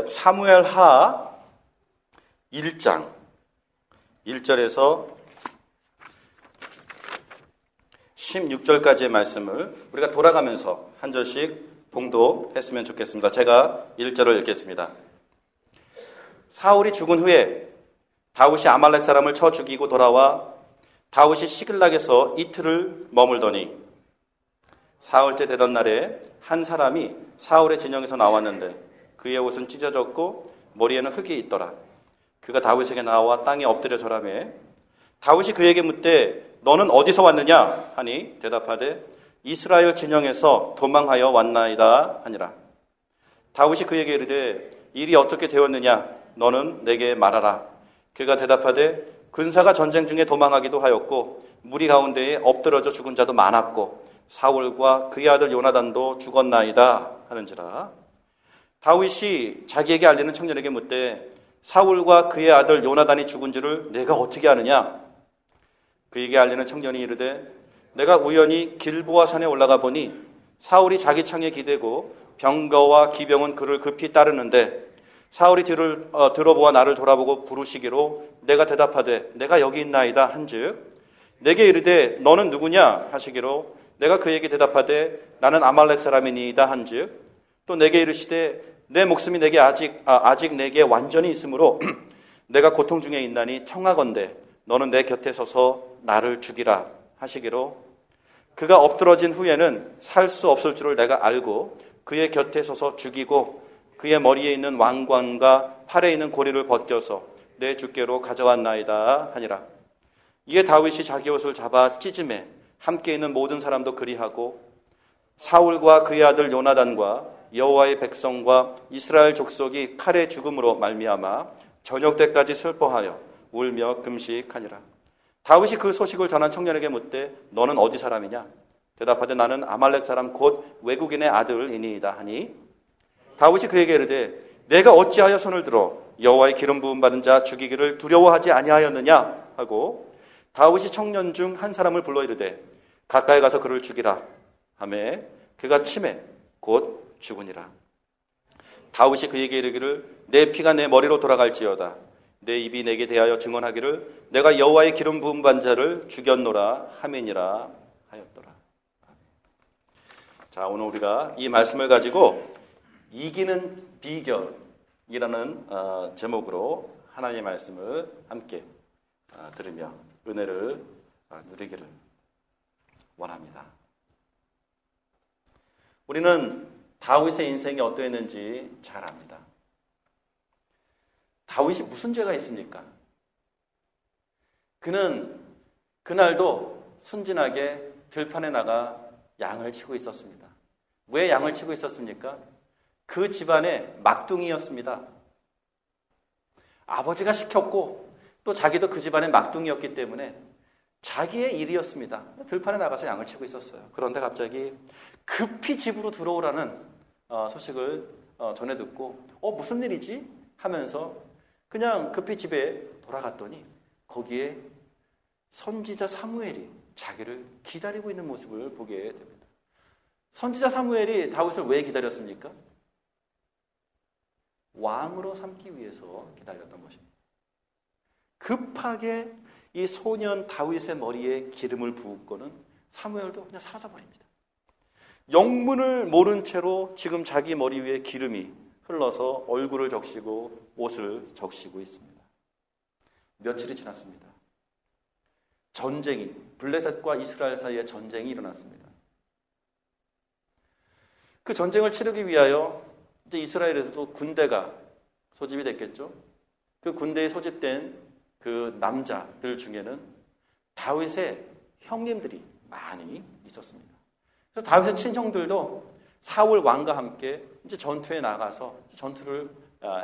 사무엘하 1장 1절에서 16절까지의 말씀을 우리가 돌아가면서 한 절씩 봉독했으면 좋겠습니다. 제가 1절을 읽겠습니다. 사울이 죽은 후에 다윗이 아말렉 사람을 쳐 죽이고 돌아와 다윗이 시글락에서 이틀을 머물더니 사흘째 되던 날에 한 사람이 사울의 진영에서 나왔는데 그의 옷은 찢어졌고 머리에는 흙이 있더라. 그가 다윗에게 나와 땅에 엎드려 절하매 다윗이 그에게 묻되 너는 어디서 왔느냐 하니 대답하되 이스라엘 진영에서 도망하여 왔나이다 하니라. 다윗이 그에게 이르되 일이 어떻게 되었느냐 너는 내게 말하라. 그가 대답하되 군사가 전쟁 중에 도망하기도 하였고 무리 가운데에 엎드러져 죽은 자도 많았고 사울과 그의 아들 요나단도 죽었나이다 하는지라. 다윗이 자기에게 알리는 청년에게 묻되 사울과 그의 아들 요나단이 죽은 줄을 내가 어떻게 아느냐? 그에게 알리는 청년이 이르되 내가 우연히 길보아 산에 올라가 보니 사울이 자기 창에 기대고 병거와 기병은 그를 급히 따르는데 사울이 들어보아 나를 돌아보고 부르시기로 내가 대답하되 내가 여기 있나이다 한즉 내게 이르되 너는 누구냐 하시기로 내가 그에게 대답하되 나는 아말렉 사람이니이다 한즉 또 내게 이르시되 내 목숨이 내게 아직 내게 완전히 있으므로 내가 고통 중에 있나니 청하건대 너는 내 곁에 서서 나를 죽이라 하시기로 그가 엎드러진 후에는 살 수 없을 줄을 내가 알고 그의 곁에 서서 죽이고 그의 머리에 있는 왕관과 팔에 있는 고리를 벗겨서 내 주께로 가져왔나이다 하니라. 이에 다윗이 자기 옷을 잡아 찢음에 함께 있는 모든 사람도 그리하고 사울과 그의 아들 요나단과 여호와의 백성과 이스라엘 족속이 칼의 죽음으로 말미암아 저녁 때까지 슬퍼하여 울며 금식하니라. 다윗이 그 소식을 전한 청년에게 묻되 너는 어디 사람이냐? 대답하되 나는 아말렉 사람 곧 외국인의 아들이니이다 하니 다윗이 그에게 이르되 내가 어찌하여 손을 들어 여호와의 기름 부음 받은 자 죽이기를 두려워하지 아니하였느냐 하고 다윗이 청년 중 한 사람을 불러 이르되 가까이 가서 그를 죽이라 하매 그가 치매 곧 죽으니라. 다윗이 그에게 이르기를 내 피가 내 머리로 돌아갈지어다. 내 입이 내게 대하여 증언하기를 내가 여호와의 기름 부음 받은 자를 죽였노라 하매니라 하였더라. 자, 오늘 우리가 이 말씀을 가지고 이기는 비결이라는 제목으로 하나님의 말씀을 함께 들으며 은혜를 누리기를 원합니다. 우리는 다윗의 인생이 어떠했는지 잘 압니다. 다윗이 무슨 죄가 있습니까? 그는 그날도 순진하게 들판에 나가 양을 치고 있었습니다. 왜 양을 치고 있었습니까? 그 집안의 막둥이였습니다. 아버지가 시켰고 또 자기도 그 집안의 막둥이였기 때문에 자기의 일이었습니다. 들판에 나가서 양을 치고 있었어요. 그런데 갑자기 급히 집으로 들어오라는 소식을 전해 듣고 무슨 일이지? 하면서 그냥 급히 집에 돌아갔더니 거기에 선지자 사무엘이 자기를 기다리고 있는 모습을 보게 됩니다. 선지자 사무엘이 다윗을 왜 기다렸습니까? 왕으로 삼기 위해서 기다렸던 것입니다. 급하게 이 소년 다윗의 머리에 기름을 부었고는 사무엘도 그냥 사라져버립니다. 영문을 모른 채로 지금 자기 머리 위에 기름이 흘러서 얼굴을 적시고 옷을 적시고 있습니다. 며칠이 지났습니다. 블레셋과 이스라엘 사이에 전쟁이 일어났습니다. 그 전쟁을 치르기 위하여 이제 이스라엘에서도 군대가 소집이 됐겠죠. 그 군대에 소집된 그 남자들 중에는 다윗의 형님들이 많이 있었습니다. 그래서 다윗의 친형들도 사울 왕과 함께 이제 전투에 나가서 전투를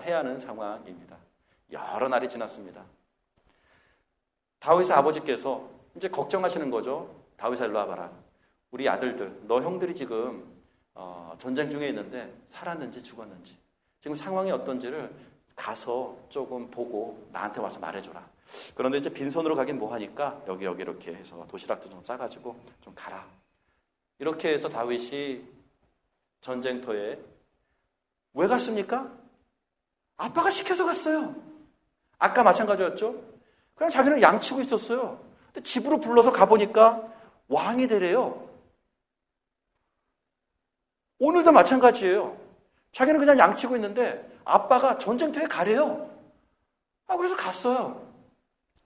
해야 하는 상황입니다. 여러 날이 지났습니다. 다윗의 아버지께서 이제 걱정하시는 거죠. 다윗아, 일로 와봐라. 우리 아들들, 너 형들이 지금 전쟁 중에 있는데 살았는지 죽었는지 지금 상황이 어떤지를 가서 조금 보고 나한테 와서 말해줘라. 그런데 이제 빈손으로 가긴 뭐하니까 여기 이렇게 해서 도시락도 좀 싸가지고 좀 가라. 이렇게 해서 다윗이 전쟁터에 왜 갔습니까? 아빠가 시켜서 갔어요. 아까 마찬가지였죠. 그냥 자기는 양치고 있었어요. 근데 집으로 불러서 가보니까 왕이 되래요. 오늘도 마찬가지예요. 자기는 그냥 양치고 있는데 아빠가 전쟁터에 가래요. 그래서 갔어요.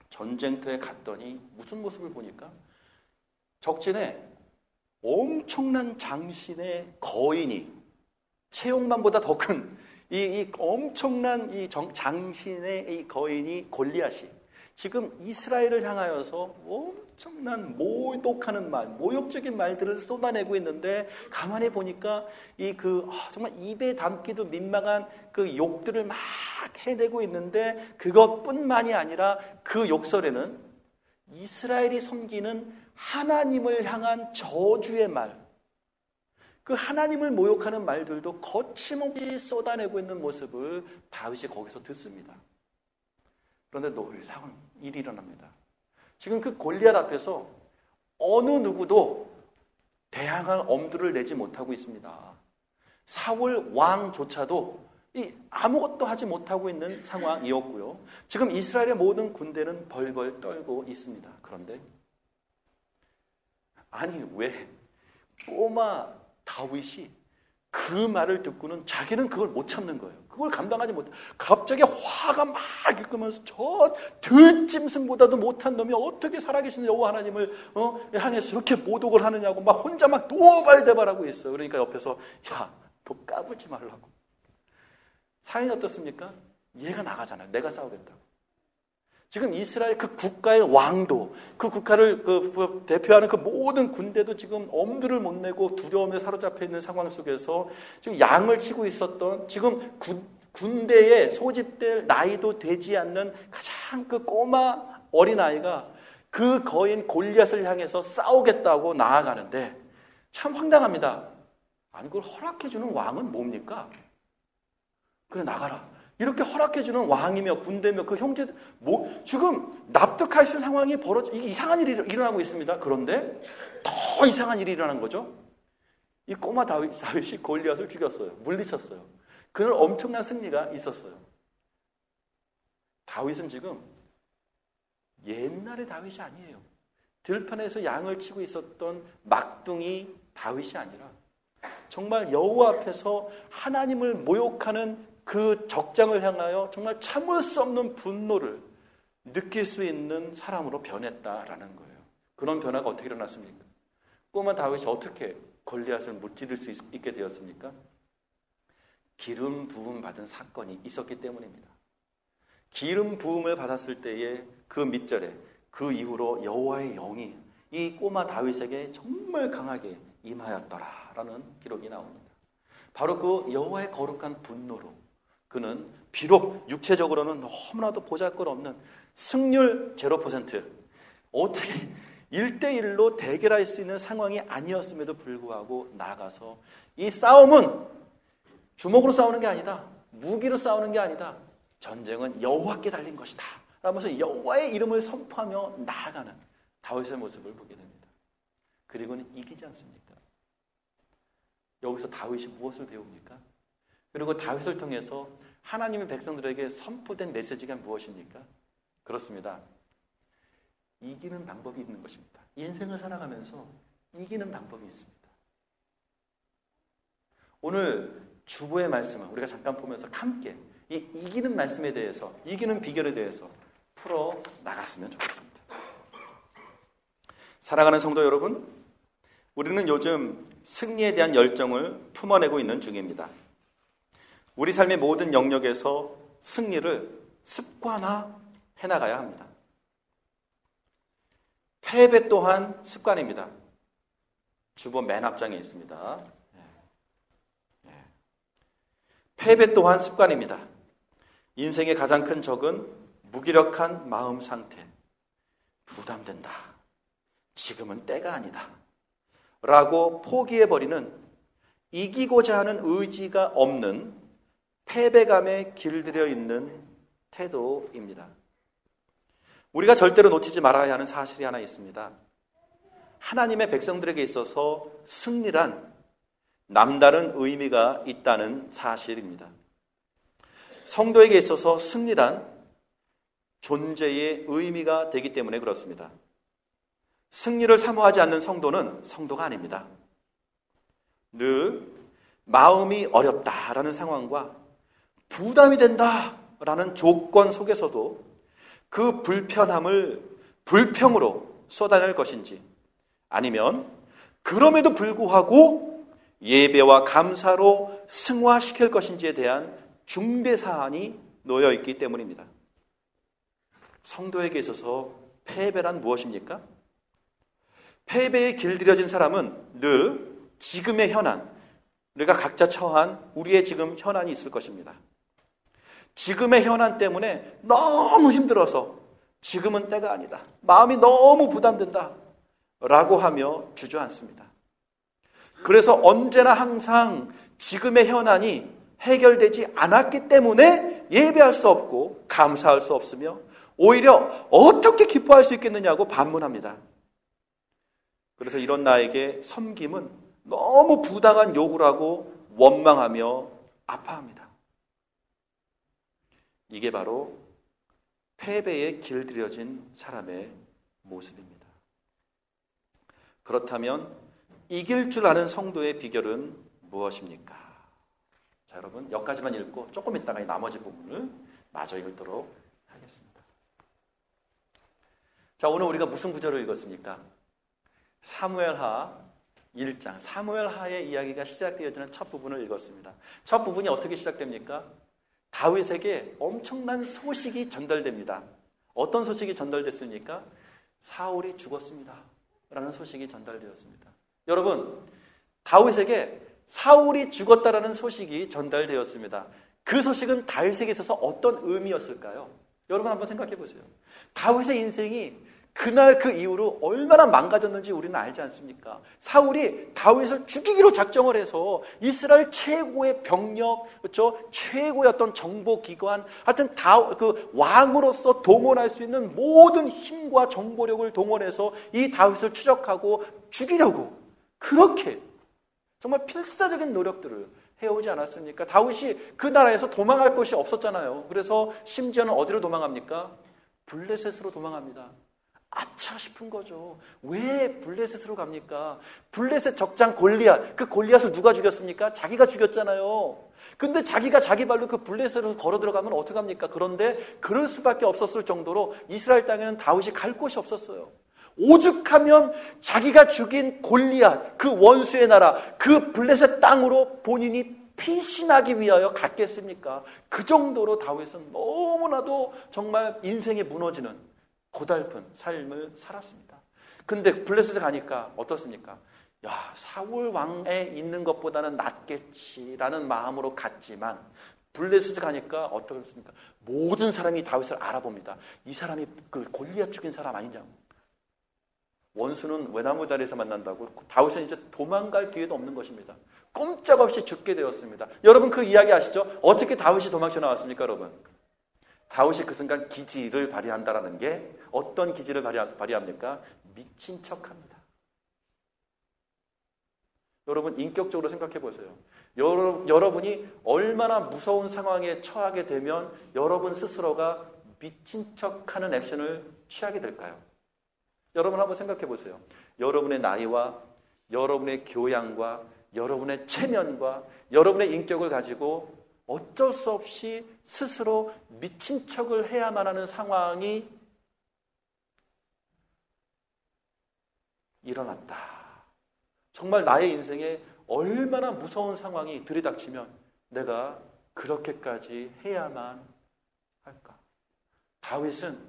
전쟁터에 갔더니 무슨 모습을 보니까 적진에 엄청난 장신의 거인이, 체형만보다 더 큰 이 엄청난 장신의 이 거인이 골리앗이 지금 이스라엘을 향하여서 엄청난 모독하는 말, 모욕적인 말들을 쏟아내고 있는데, 가만히 보니까 정말 입에 담기도 민망한 그 욕들을 막 해내고 있는데, 그것뿐만이 아니라 그 욕설에는 이스라엘이 섬기는 하나님을 향한 저주의 말, 그 하나님을 모욕하는 말들도 거침없이 쏟아내고 있는 모습을 다윗이 거기서 듣습니다. 그런데 놀라운 일이 일어납니다. 지금 그 골리앗 앞에서 어느 누구도 대항할 엄두를 내지 못하고 있습니다. 사울 왕조차도 아무것도 하지 못하고 있는 상황이었고요. 지금 이스라엘의 모든 군대는 벌벌 떨고 있습니다. 그런데 아니 왜 꼬마 다윗이 그 말을 듣고는 자기는 그걸 못 참는 거예요. 그걸 감당하지 못해. 갑자기 화가 막 일으키면서 저 들짐승보다도 못한 놈이 어떻게 살아계신 여호와 하나님을 향해서 저렇게 모독을 하느냐고 막 혼자 막 도발대발하고 있어요. 그러니까 옆에서 야, 너 까불지 말라고. 사연이 어떻습니까? 얘가 나가잖아요. 내가 싸우겠다고. 지금 이스라엘 그 국가의 왕도, 그 국가를 대표하는 그 모든 군대도 지금 엄두를 못 내고 두려움에 사로잡혀 있는 상황 속에서 지금 양을 치고 있었던, 지금 군대에 소집될 나이도 되지 않는 가장 그 꼬마 어린아이가 그 거인 골리앗을 향해서 싸우겠다고 나아가는데 참 황당합니다. 아니 그걸 허락해주는 왕은 뭡니까? 그래 나가라. 이렇게 허락해주는 왕이며 군대며 그 형제들, 지금 납득할 수 있는 상황이 이상한 일이 일어나고 있습니다. 그런데 더 이상한 일이 일어난 거죠. 이 꼬마 다윗이 골리앗을 죽였어요. 물리쳤어요. 그날 엄청난 승리가 있었어요. 다윗은 지금 옛날의 다윗이 아니에요. 들판에서 양을 치고 있었던 막둥이 다윗이 아니라 정말 여호와 앞에서 하나님을 모욕하는 그 적장을 향하여 정말 참을 수 없는 분노를 느낄 수 있는 사람으로 변했다라는 거예요. 그런 변화가 어떻게 일어났습니까? 꼬마 다윗이 어떻게 골리앗을 무찌를 수 있게 되었습니까? 기름 부음 받은 사건이 있었기 때문입니다. 기름 부음을 받았을 때에 그 밑절에 그 이후로 여호와의 영이 이 꼬마 다윗에게 정말 강하게 임하였더라라는 기록이 나옵니다. 바로 그 여호와의 거룩한 분노로 그는 비록 육체적으로는 너무나도 보잘것없는 승률 0%, 어떻게 1대1로 대결할 수 있는 상황이 아니었음에도 불구하고 나가서 이 싸움은 주먹으로 싸우는 게 아니다, 무기로 싸우는 게 아니다, 전쟁은 여호와께 달린 것이다 라면서 여호와의 이름을 선포하며 나아가는 다윗의 모습을 보게 됩니다. 그리고는 이기지 않습니까? 여기서 다윗이 무엇을 배웁니까? 그리고 다윗을 통해서 하나님의 백성들에게 선포된 메시지가 무엇입니까? 그렇습니다. 이기는 방법이 있는 것입니다. 인생을 살아가면서 이기는 방법이 있습니다. 오늘 주보의 말씀을 우리가 잠깐 보면서 함께 이 이기는 말씀에 대해서, 이기는 비결에 대해서 풀어 나갔으면 좋겠습니다. 사랑하는 성도 여러분, 우리는 요즘 승리에 대한 열정을 품어내고 있는 중입니다. 우리 삶의 모든 영역에서 승리를 습관화 해나가야 합니다. 패배 또한 습관입니다. 주보 맨 앞장에 있습니다. 패배 또한 습관입니다. 인생의 가장 큰 적은 무기력한 마음 상태, 부담된다, 지금은 때가 아니다 라고 포기해버리는, 이기고자 하는 의지가 없는 패배감에 길들여 있는 태도입니다. 우리가 절대로 놓치지 말아야 하는 사실이 하나 있습니다. 하나님의 백성들에게 있어서 승리란 남다른 의미가 있다는 사실입니다. 성도에게 있어서 승리란 존재의 의미가 되기 때문에 그렇습니다. 승리를 사모하지 않는 성도는 성도가 아닙니다. 늘 마음이 어렵다라는 상황과 부담이 된다라는 조건 속에서도 그 불편함을 불평으로 쏟아낼 것인지, 아니면 그럼에도 불구하고 예배와 감사로 승화시킬 것인지에 대한 중대사안이 놓여 있기 때문입니다. 성도에게 있어서 패배란 무엇입니까? 패배에 길들여진 사람은 늘 지금의 현안, 우리가 각자 처한 우리의 지금 현안이 있을 것입니다. 지금의 현안 때문에 너무 힘들어서 지금은 때가 아니다, 마음이 너무 부담된다 라고 하며 주저앉습니다. 그래서 언제나 항상 지금의 현안이 해결되지 않았기 때문에 예배할 수 없고 감사할 수 없으며 오히려 어떻게 기뻐할 수 있겠느냐고 반문합니다. 그래서 이런 나에게 섬김은 너무 부당한 요구라고 원망하며 아파합니다. 이게 바로 패배에 길들여진 사람의 모습입니다. 그렇다면 이길 줄 아는 성도의 비결은 무엇입니까? 자, 여러분 여기까지만 읽고 조금 있다가 나머지 부분을 마저 읽도록 하겠습니다. 자, 오늘 우리가 무슨 구절을 읽었습니까? 사무엘하 1장, 사무엘하의 이야기가 시작되어지는 첫 부분을 읽었습니다. 첫 부분이 어떻게 시작됩니까? 다윗에게 엄청난 소식이 전달됩니다. 어떤 소식이 전달됐습니까? 사울이 죽었습니다 라는 소식이 전달되었습니다. 여러분, 다윗에게 사울이 죽었다라는 소식이 전달되었습니다. 그 소식은 다윗에게 있어서 어떤 의미였을까요? 여러분 한번 생각해 보세요. 다윗의 인생이 그날 그 이후로 얼마나 망가졌는지 우리는 알지 않습니까? 사울이 다윗을 죽이기로 작정을 해서 이스라엘 최고의 병력, 그렇죠? 최고의 어떤 정보기관, 하여튼 그 왕으로서 동원할 수 있는 모든 힘과 정보력을 동원해서 이 다윗을 추적하고 죽이려고 그렇게 정말 필사적인 노력들을 해오지 않았습니까? 다윗이 그 나라에서 도망갈 곳이 없었잖아요. 그래서 심지어는 어디로 도망합니까? 블레셋으로 도망합니다. 아차 싶은 거죠. 왜 블레셋으로 갑니까? 블레셋 적장 골리앗, 그 골리앗을 누가 죽였습니까? 자기가 죽였잖아요. 근데 자기가 자기 발로 그 블레셋으로 걸어 들어가면 어떡합니까? 그런데 그럴 수밖에 없었을 정도로 이스라엘 땅에는 다윗이 갈 곳이 없었어요. 오죽하면 자기가 죽인 골리앗, 그 원수의 나라, 그 블레셋 땅으로 본인이 피신하기 위하여 갔겠습니까? 그 정도로 다윗은 너무나도 정말 인생이 무너지는 고달픈 삶을 살았습니다. 근데 블레셋에 가니까 어떻습니까? 야, 사울 왕에 있는 것보다는 낫겠지라는 마음으로 갔지만 블레셋에 가니까 어떻습니까? 모든 사람이 다윗을 알아봅니다. 이 사람이 그 골리앗 죽인 사람 아니냐고. 원수는 외나무 다리에서 만난다고 다윗은 이제 도망갈 기회도 없는 것입니다. 꼼짝없이 죽게 되었습니다. 여러분 그 이야기 아시죠? 어떻게 다윗이 도망쳐 나왔습니까, 여러분? 다윗이 그 순간 기지를 발휘한다라는 게 어떤 기지를 발휘합니까? 미친 척합니다. 여러분 인격적으로 생각해 보세요. 여러분이 얼마나 무서운 상황에 처하게 되면 여러분 스스로가 미친 척하는 액션을 취하게 될까요? 여러분 한번 생각해 보세요. 여러분의 나이와 여러분의 교양과 여러분의 체면과 여러분의 인격을 가지고 어쩔 수 없이 스스로 미친 척을 해야만 하는 상황이 일어났다. 정말 나의 인생에 얼마나 무서운 상황이 들이닥치면 내가 그렇게까지 해야만 할까? 다윗은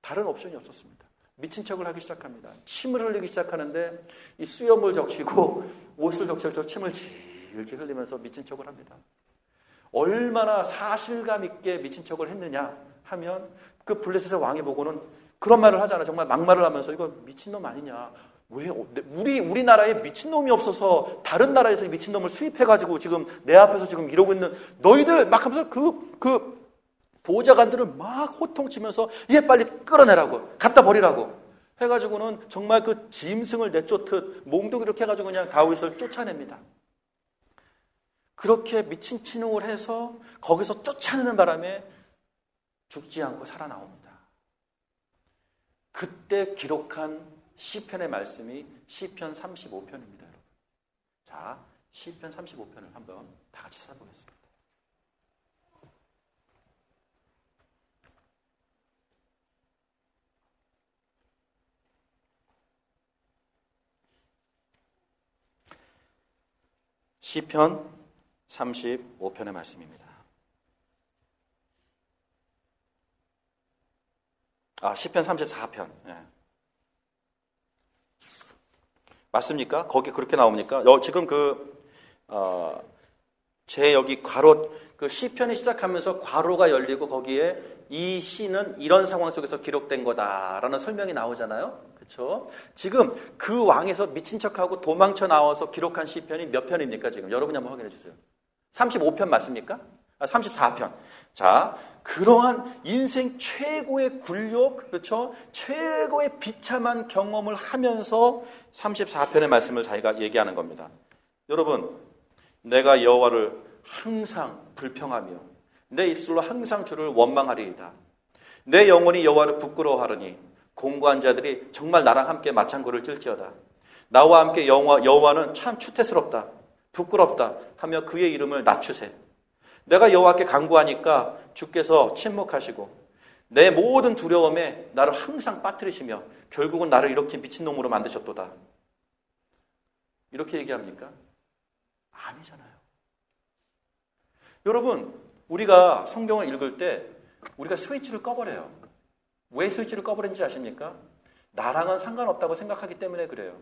다른 옵션이 없었습니다. 미친 척을 하기 시작합니다. 침을 흘리기 시작하는데 이 수염을 적시고 옷을 적셔서 침을 질질 흘리면서 미친 척을 합니다. 얼마나 사실감 있게 미친 척을 했느냐 하면 그 블레셋의 왕이 보고는 그런 말을 하잖아요. 정말 막말을 하면서 이거 미친놈 아니냐. 왜 우리나라에 미친놈이 없어서 다른 나라에서 미친놈을 수입해가지고 지금 내 앞에서 지금 이러고 있는 너희들 막 하면서 그 보좌관들을 막 호통치면서 얘 빨리 끌어내라고 갖다 버리라고 해가지고는 정말 그 짐승을 내쫓듯 몽둥이로 해가지고 그냥 다윗을 쫓아냅니다. 그렇게 미친 진홍을 해서 거기서 쫓아내는 바람에 죽지 않고 살아나옵니다. 그때 기록한 시편의 말씀이 시편 35편입니다. 여러분. 자, 시편 35편을 한번 다 같이 찾아보겠습니다. 시편 35편의 말씀입니다. 시편 34편. 예. 맞습니까? 거기 그렇게 나옵니까? 지금 제 여기 괄호, 그 시편이 시작하면서 괄호가 열리고 거기에 이 시는 이런 상황 속에서 기록된 거다라는 설명이 나오잖아요. 그렇죠? 지금 그 왕에서 미친 척하고 도망쳐 나와서 기록한 시편이 몇 편입니까? 지금 여러분이 한번 확인해 주세요. 35편 맞습니까? 34편. 자, 그러한 인생 최고의 굴욕, 그렇죠? 최고의 비참한 경험을 하면서 34편의 말씀을 자기가 얘기하는 겁니다. 여러분, 내가 여호와를 항상 불평하며 내 입술로 항상 주를 원망하리이다. 내 영혼이 여호와를 부끄러워하느니 공고한 자들이 정말 나랑 함께 마창고를 찔지어다. 나와 함께 여호와는 참 추태스럽다, 부끄럽다 하며 그의 이름을 낮추세. 내가 여호와께 간구하니까 주께서 침묵하시고 내 모든 두려움에 나를 항상 빠뜨리시며 결국은 나를 이렇게 미친놈으로 만드셨도다. 이렇게 얘기합니까? 아니잖아요. 여러분, 우리가 성경을 읽을 때 우리가 스위치를 꺼버려요. 왜 스위치를 꺼버린지 아십니까? 나랑은 상관없다고 생각하기 때문에 그래요.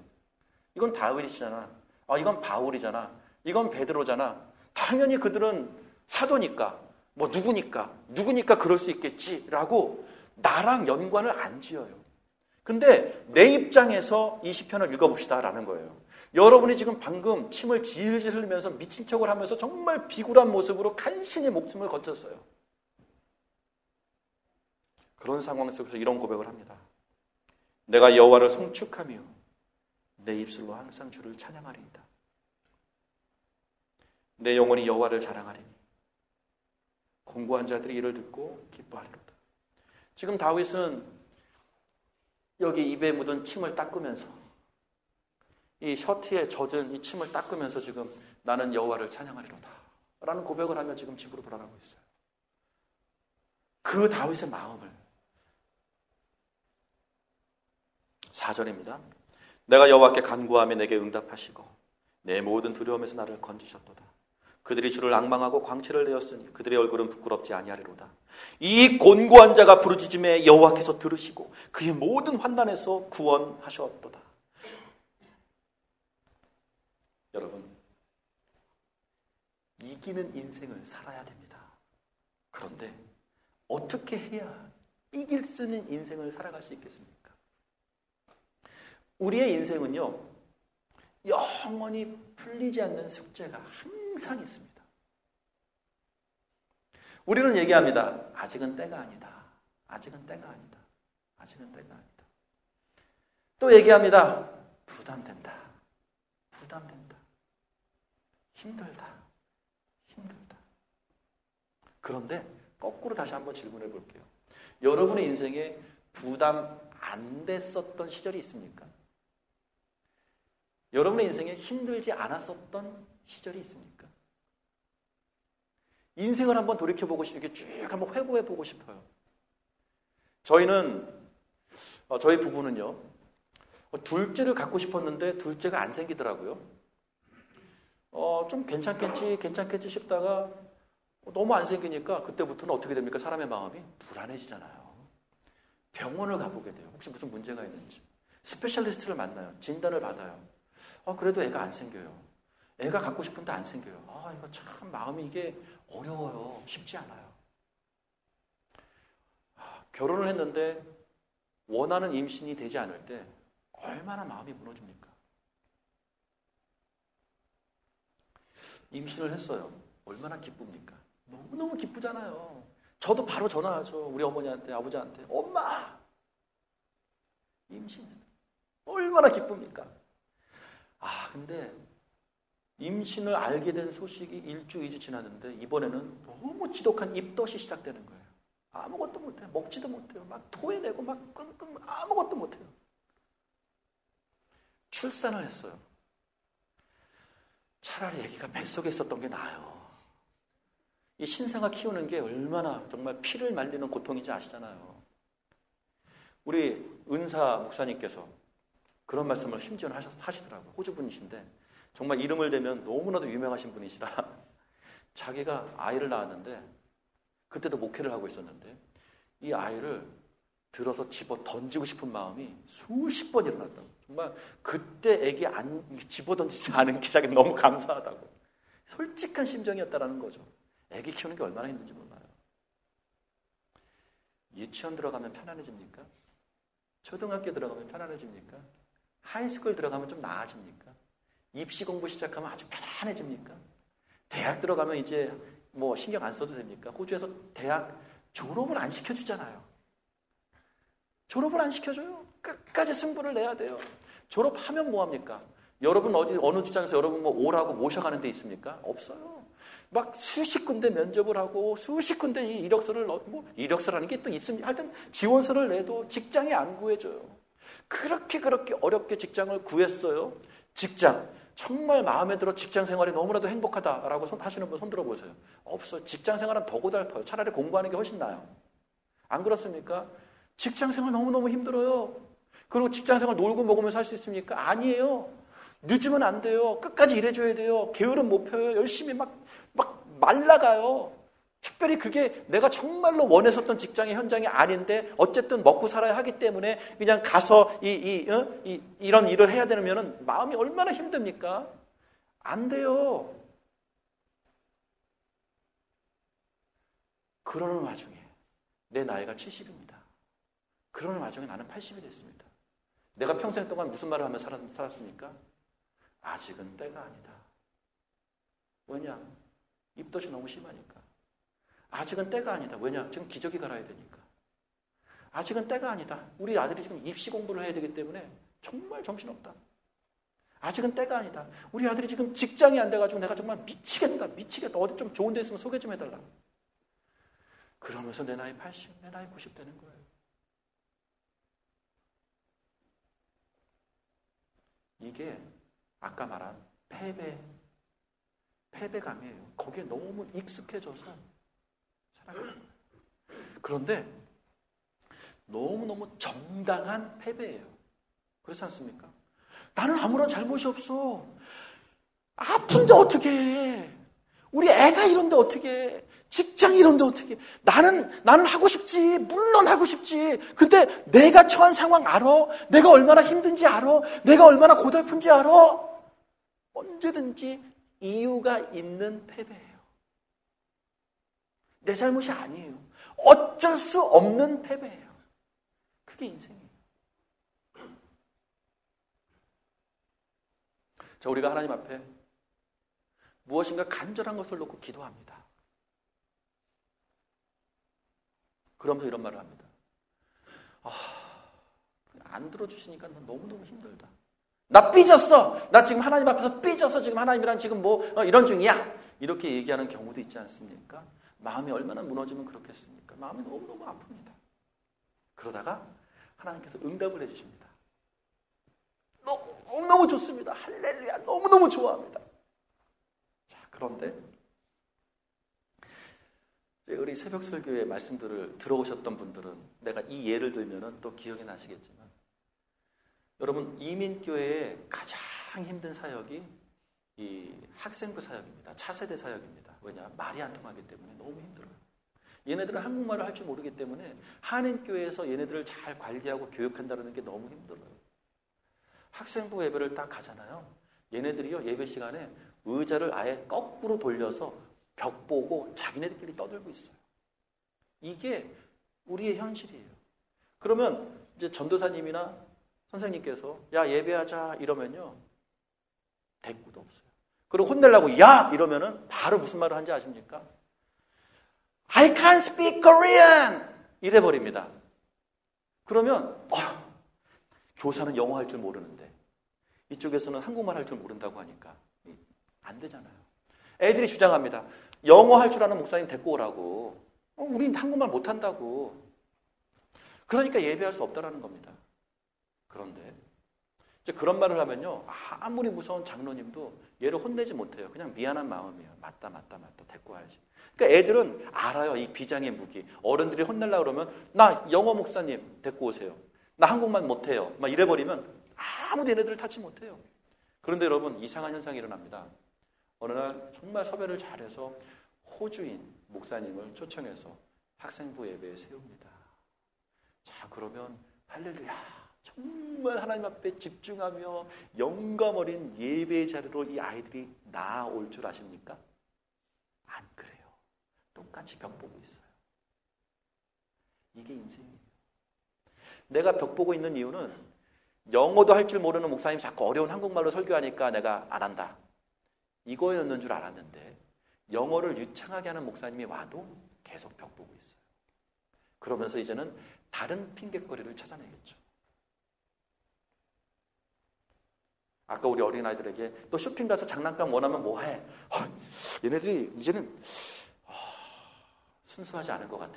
이건 다윗이잖아. 이건 바울이잖아. 이건 베드로잖아. 당연히 그들은 사도니까, 누구니까 그럴 수 있겠지라고 나랑 연관을 안 지어요. 근데 내 입장에서 이 시편을 읽어봅시다라는 거예요. 여러분이 지금 방금 침을 질질 흘리면서 미친 척을 하면서 정말 비굴한 모습으로 간신히 목숨을 거쳤어요. 그런 상황 속에서 이런 고백을 합니다. 내가 여호와를 송축하며 내 입술로 항상 주를 찬양하리이다. 내 영혼이 여호와를 자랑하리니 공고한 자들이 이를 듣고 기뻐하리로다. 지금 다윗은 여기 입에 묻은 침을 닦으면서 이 셔츠에 젖은 이 침을 닦으면서 지금 나는 여호와를 찬양하리로다 라는 고백을 하며 지금 집으로 돌아가고 있어요. 그 다윗의 마음을 4절입니다. 내가 여호와께 간구하며 내게 응답하시고 내 모든 두려움에서 나를 건지셨도다. 그들이 주를 앙망하고 광채를 내었으니 그들의 얼굴은 부끄럽지 아니하리로다. 이 곤고한 자가 부르짖음에 여호와께서 들으시고 그의 모든 환난에서 구원하셨도다. 여러분, 이기는 인생을 살아야 됩니다. 그런데 어떻게 해야 이길 수 있는 인생을 살아갈 수 있겠습니까? 우리의 인생은요, 영원히 풀리지 않는 숙제가 항상 있습니다. 우리는 얘기합니다. 아직은 때가 아니다. 아직은 때가 아니다. 아직은 때가 아니다. 또 얘기합니다. 부담된다. 부담된다. 힘들다. 힘들다. 그런데 거꾸로 다시 한번 질문해 볼게요. 여러분의 인생에 부담 안 됐었던 시절이 있습니까? 여러분의 인생에 힘들지 않았었던 시절이 있습니까? 인생을 한번 돌이켜보고 싶고 이렇게 쭉 한번 회고해보고 싶어요. 저희 부부는요, 둘째를 갖고 싶었는데 둘째가 안 생기더라고요. 좀 괜찮겠지 싶다가 너무 안 생기니까 그때부터는 어떻게 됩니까? 사람의 마음이 불안해지잖아요. 병원을 가보게 돼요. 혹시 무슨 문제가 있는지. 스페셜리스트를 만나요. 진단을 받아요. 그래도 애가 안 생겨요. 애가 갖고 싶은데 안 생겨요. 이거 참 마음이 이게 어려워요. 쉽지 않아요. 결혼을 했는데 원하는 임신이 되지 않을 때 얼마나 마음이 무너집니까? 임신을 했어요. 얼마나 기쁩니까? 너무너무 기쁘잖아요. 저도 바로 전화하죠. 우리 어머니한테, 아버지한테. 엄마! 임신했어요. 얼마나 기쁩니까? 근데 임신을 알게 된 소식이 1주, 2주 지났는데 이번에는 너무 지독한 입덧이 시작되는 거예요. 아무것도 못해요. 먹지도 못해요. 막 토해내고 막 끙끙 아무것도 못해요. 출산을 했어요. 차라리 아기가 뱃속에 있었던 게 나아요. 이 신생아 키우는 게 얼마나 정말 피를 말리는 고통인지 아시잖아요. 우리 은사 목사님께서 그런 말씀을 심지어 하시더라고요. 호주 분이신데 정말 이름을 대면 너무나도 유명하신 분이시라 자기가 아이를 낳았는데 그때도 목회를 하고 있었는데 이 아이를 들어서 집어 던지고 싶은 마음이 수십 번 일어났다고. 정말 그때 애기 집어 던지지 않은 게 자기 너무 감사하다고. 솔직한 심정이었다라는 거죠. 애기 키우는 게 얼마나 힘든지 몰라요. 유치원 들어가면 편안해집니까? 초등학교 들어가면 편안해집니까? 하이스쿨 들어가면 좀 나아집니까? 입시 공부 시작하면 아주 편안해집니까? 대학 들어가면 이제 뭐 신경 안 써도 됩니까? 호주에서 대학 졸업을 안 시켜주잖아요. 졸업을 안 시켜줘요. 끝까지 승부를 내야 돼요. 졸업하면 뭐합니까? 여러분 어느 직장에서 여러분 뭐 오라고 모셔가는 데 있습니까? 없어요. 막 수십 군데 면접을 하고 수십 군데 이 이력서를 뭐 이력서라는 게 또 있습니다. 하여튼 지원서를 내도 직장이 안 구해줘요. 그렇게 어렵게 직장을 구했어요. 직장 정말 마음에 들어 직장 생활이 너무나도 행복하다라고 하시는 분 손 들어보세요. 없어요. 직장 생활은 더 고달파요. 차라리 공부하는 게 훨씬 나아요. 안 그렇습니까? 직장 생활 너무너무 힘들어요. 그리고 직장 생활 놀고 먹으면서 할 수 있습니까? 아니에요. 늦으면 안 돼요. 끝까지 일해줘야 돼요. 게으름 못 펴요. 열심히 막 말라가요. 특별히 그게 내가 정말로 원했었던 직장의 현장이 아닌데 어쨌든 먹고 살아야 하기 때문에 그냥 가서 이런 일을 해야 되면 마음이 얼마나 힘듭니까? 안 돼요. 그러는 와중에 내 나이가 70입니다. 그러는 와중에 나는 80이 됐습니다. 내가 평생 동안 무슨 말을 하며 살았습니까? 아직은 때가 아니다. 왜냐? 입덧이 너무 심하니까. 아직은 때가 아니다. 왜냐? 지금 기저귀 갈아야 되니까. 아직은 때가 아니다. 우리 아들이 지금 입시 공부를 해야 되기 때문에 정말 정신없다. 아직은 때가 아니다. 우리 아들이 지금 직장이 안 돼가지고 내가 정말 미치겠다. 어디 좀 좋은 데 있으면 소개 좀 해달라. 그러면서 내 나이 80, 내 나이 90 되는 거예요. 이게 아까 말한 패배감이에요. 거기에 너무 익숙해져서 살아가는 거예요. 그런데 너무너무 정당한 패배예요. 그렇지 않습니까? 나는 아무런 잘못이 없어. 아픈데 어떻게 해? 우리 애가 이런데 어떻게 해? 직장이 이런데 어떻게 해? 나는 하고 싶지. 물론 하고 싶지. 근데 내가 처한 상황 알아? 내가 얼마나 힘든지 알아? 내가 얼마나 고달픈지 알아? 언제든지 이유가 있는 패배예요. 내 잘못이 아니에요. 어쩔 수 없는 패배예요. 그게 인생이에요. 자, 우리가 하나님 앞에 무엇인가 간절한 것을 놓고 기도합니다. 그러면서 이런 말을 합니다. 안 들어주시니까 너무너무 힘들다. 나 삐졌어. 나 지금 하나님 앞에서 삐져서 지금 하나님이랑 지금 이런 중이야. 이렇게 얘기하는 경우도 있지 않습니까? 마음이 얼마나 무너지면 그렇겠습니까? 마음이 너무너무 아픕니다. 그러다가 하나님께서 응답을 해주십니다. 너무너무 좋습니다. 할렐루야. 너무너무 좋아합니다. 자, 그런데 우리 새벽 설교의 말씀들을 들어오셨던 분들은 내가 이 예를 들면 또 기억이 나시겠지만 여러분, 이민교회의 가장 힘든 사역이 이 학생부 사역입니다. 차세대 사역입니다. 왜냐? 말이 안 통하기 때문에 너무 힘들어요. 얘네들은 한국말을 할 줄 모르기 때문에 한인교회에서 얘네들을 잘 관리하고 교육한다는 게 너무 힘들어요. 학생부 예배를 딱 가잖아요. 얘네들이요, 예배 시간에 의자를 아예 거꾸로 돌려서 벽 보고 자기네들끼리 떠들고 있어요. 이게 우리의 현실이에요. 그러면 이제 전도사님이나 선생님께서 야, 예배하자 이러면요, 대꾸도 없어요. 그리고 혼내려고 야 이러면은 바로 무슨 말을 하는지 아십니까? I can't speak Korean 이래버립니다. 그러면 교사는 영어 할 줄 모르는데 이쪽에서는 한국말 할 줄 모른다고 하니까 안 되잖아요. 애들이 주장합니다. 영어 할 줄 아는 목사님 데리고 오라고. 우린 한국말 못한다고. 그러니까 예배할 수 없다라는 겁니다. 그런데 이제 그런 말을 하면요, 아무리 무서운 장로님도 얘를 혼내지 못해요. 그냥 미안한 마음이에요. 맞다 데리고 와야지. 그러니까 애들은 알아요. 이 비장의 무기. 어른들이 혼내려고 그러면 나 영어 목사님 데리고 오세요. 나 한국말 못해요. 막 이래버리면 아무도 얘네들을 타치 못해요. 그런데 여러분, 이상한 현상이 일어납니다. 어느 날 정말 섭외를 잘해서 호주인 목사님을 초청해서 학생부 예배에 세웁니다. 자, 그러면 할렐루야, 정말 하나님 앞에 집중하며 영감 어린 예배의 자리로 이 아이들이 나아올 줄 아십니까? 안 그래요. 똑같이 벽 보고 있어요. 이게 인생이에요. 내가 벽 보고 있는 이유는 영어도 할 줄 모르는 목사님이 자꾸 어려운 한국말로 설교하니까 내가 안 한다, 이거였는 줄 알았는데 영어를 유창하게 하는 목사님이 와도 계속 벽 보고 있어요. 그러면서 이제는 다른 핑곗거리를 찾아내겠죠. 아까 우리 어린아이들에게 또 쇼핑 가서 장난감 원하면 뭐 해? 얘네들이 이제는 순수하지 않은 것 같아.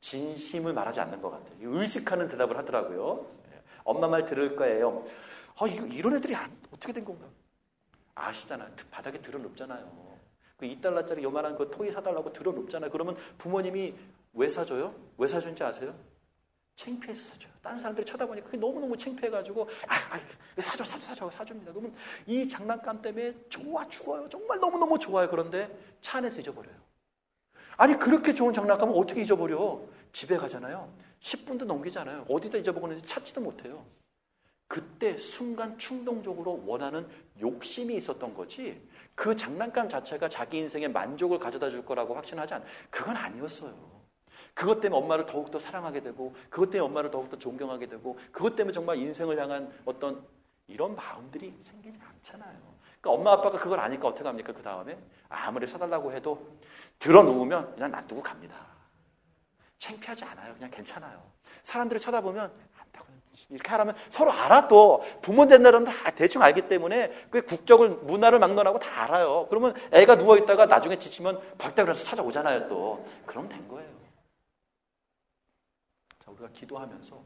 진심을 말하지 않는 것 같아. 의식하는 대답을 하더라고요. 엄마 말 들을 거예요. 이런 애들이 어떻게 된 건가? 아시잖아요. 바닥에 들어눕잖아요. 그 2달러짜리 요만한 그 토이 사달라고 들어눕잖아요. 그러면 부모님이 왜 사줘요? 왜 사준지 아세요? 창피해서 사줘요. 다른 사람들이 쳐다보니까 그게 너무너무 창피해가지고 사줍니다. 그러면 이 장난감 때문에 좋아 죽어요. 정말 너무너무 좋아요. 그런데 차 안에서 잊어버려요. 아니, 그렇게 좋은 장난감을 어떻게 잊어버려? 집에 가잖아요. 10분도 넘기잖아요. 어디다 잊어먹었는지 찾지도 못해요. 그때 순간 충동적으로 원하는 욕심이 있었던 거지, 그 장난감 자체가 자기 인생에 만족을 가져다 줄 거라고 확신하지 않아요. 그건 아니었어요. 그것 때문에 엄마를 더욱더 사랑하게 되고, 그것 때문에 엄마를 더욱더 존경하게 되고, 그것 때문에 정말 인생을 향한 어떤 이런 마음들이 생기지 않잖아요. 그러니까 엄마 아빠가 그걸 아니까 어떻게 합니까? 그 다음에 아무리 사달라고 해도 들어 누우면 그냥 놔두고 갑니다. 창피하지 않아요. 그냥 괜찮아요. 사람들이 쳐다보면 이렇게 하라면 서로 알아. 또 부모 된다는 다 대충 알기 때문에 그 국적을, 문화를 막론하고 다 알아요. 그러면 애가 누워있다가 나중에 지치면 벌떡 일어나서 찾아오잖아요. 또 그럼 된 거예요. 자, 우리가 기도하면서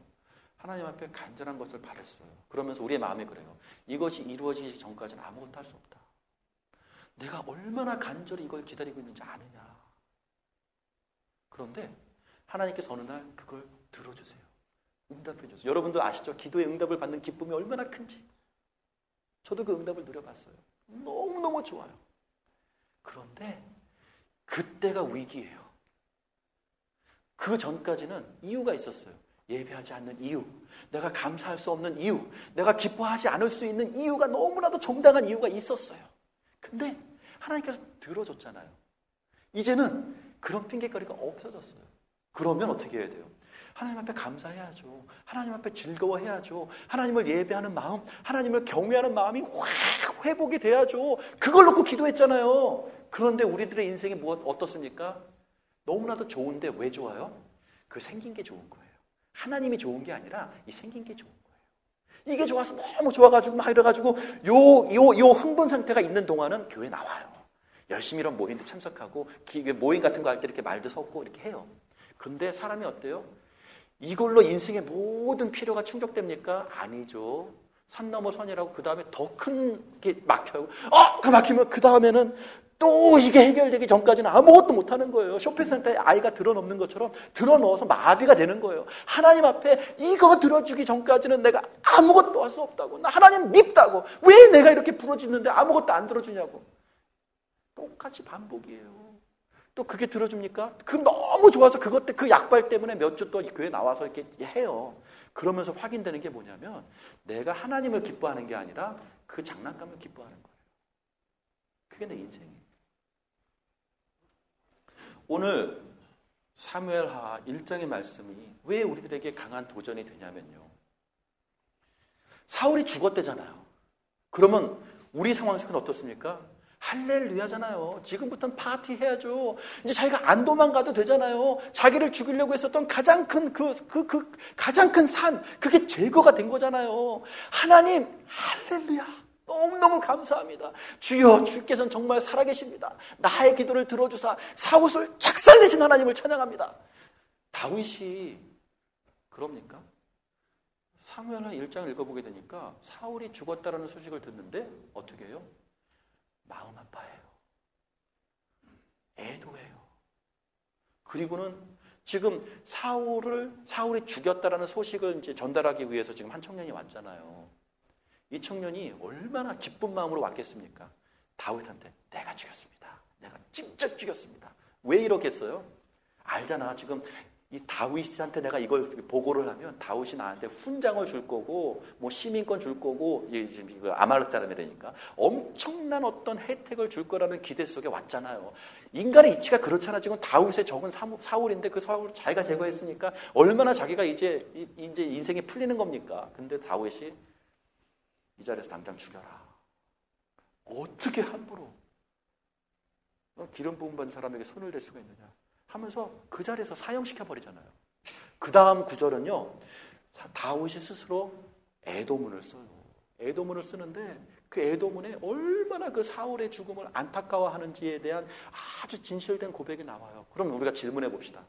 하나님 앞에 간절한 것을 바랬어요. 그러면서 우리의 마음이 그래요. 이것이 이루어지기 전까지는 아무것도 할 수 없다. 내가 얼마나 간절히 이걸 기다리고 있는지 아느냐. 그런데 하나님께서 어느 날 그걸 들어주세요. 응답해 주세요. 여러분들 아시죠? 기도의 응답을 받는 기쁨이 얼마나 큰지. 저도 그 응답을 누려봤어요. 너무너무 좋아요. 그런데 그때가 위기예요. 그 전까지는 이유가 있었어요. 예배하지 않는 이유, 내가 감사할 수 없는 이유, 내가 기뻐하지 않을 수 있는 이유가 너무나도 정당한 이유가 있었어요. 근데 하나님께서 들어줬잖아요. 이제는 그런 핑계거리가 없어졌어요. 그러면 어떻게 해야 돼요? 하나님 앞에 감사해야죠. 하나님 앞에 즐거워해야죠. 하나님을 예배하는 마음, 하나님을 경외하는 마음이 확 회복이 돼야죠. 그걸 놓고 기도했잖아요. 그런데 우리들의 인생이 어떻습니까? 너무나도 좋은데 왜 좋아요? 그 생긴 게 좋은 거예요. 하나님이 좋은 게 아니라 이 생긴 게 좋은 거예요. 이게 좋아서 너무 좋아가지고 막 이래가지고 요 흥분 상태가 있는 동안은 교회 나와요. 열심히 이런 모임에 참석하고 모임 같은 거 할 때 이렇게 말도 섞고 이렇게 해요. 근데 사람이 어때요? 이걸로 인생의 모든 필요가 충족됩니까? 아니죠. 산 넘어 선이라고 그 다음에 더 큰 게 막혀요. 그 막히면 그 다음에는 또 이게 해결되기 전까지는 아무것도 못하는 거예요. 쇼핑센터에 아이가 들어놓는 것처럼 들어넣어서 마비가 되는 거예요. 하나님 앞에 이거 들어주기 전까지는 내가 아무것도 할 수 없다고. 나 하나님 밉다고. 왜 내가 이렇게 부러지는데 아무것도 안 들어주냐고. 똑같이 반복이에요. 또 그게 들어줍니까? 그 너무 좋아서 그 약발 때문에 몇 주 또 교회 나와서 이렇게 해요. 그러면서 확인되는 게 뭐냐면 내가 하나님을 기뻐하는 게 아니라 그 장난감을 기뻐하는 거예요. 그게 내 인생이에요. 오늘 사무엘하 1장의 말씀이 왜 우리들에게 강한 도전이 되냐면요. 사울이 죽었대잖아요. 그러면 우리 상황 속은 어떻습니까? 할렐루야잖아요. 지금부터는 파티해야죠. 이제 자기가 안 도망가도 되잖아요. 자기를 죽이려고 했었던 가장 큰 가장 큰 산, 그게 제거가 된 거잖아요. 하나님, 할렐루야. 너무너무 감사합니다. 주여, 주께서는 정말 살아계십니다. 나의 기도를 들어주사 사웃을 착살내신 하나님을 찬양합니다. 다윗이 그럽니까? 사무엘하 1장을 읽어보게 되니까 사울이 죽었다라는 소식을 듣는데 어떻게 해요? 마음 아파해요. 애도해요. 그리고는 지금 사울이 죽였다라는 소식을 이제 전달하기 위해서 지금 한 청년이 왔잖아요. 이 청년이 얼마나 기쁜 마음으로 왔겠습니까? 다윗한테 내가 죽였습니다. 내가 직접 죽였습니다. 왜 이러겠어요? 알잖아. 지금 이 다윗한테 내가 이걸 보고를 하면 다윗이 나한테 훈장을 줄 거고 뭐 시민권 줄 거고 지금 이거 아말렉 사람이라니까 엄청난 어떤 혜택을 줄 거라는 기대 속에 왔잖아요. 인간의 이치가 그렇잖아. 지금 다윗의 적은 사울인데 그 사울을 자기가 제거했으니까 얼마나 자기가 이제 인생이 풀리는 겁니까? 근데 다윗이 이 자리에서 당장 죽여라. 어떻게 함부로 기름 부음 받은 사람에게 손을 댈 수가 있느냐 하면서 그 자리에서 사형시켜버리잖아요. 그 다음 구절은요, 다윗이 스스로 애도문을 써요. 애도문을 쓰는데 그 애도문에 얼마나 그 사울의 죽음을 안타까워하는지에 대한 아주 진실된 고백이 나와요. 그럼 우리가 질문해 봅시다.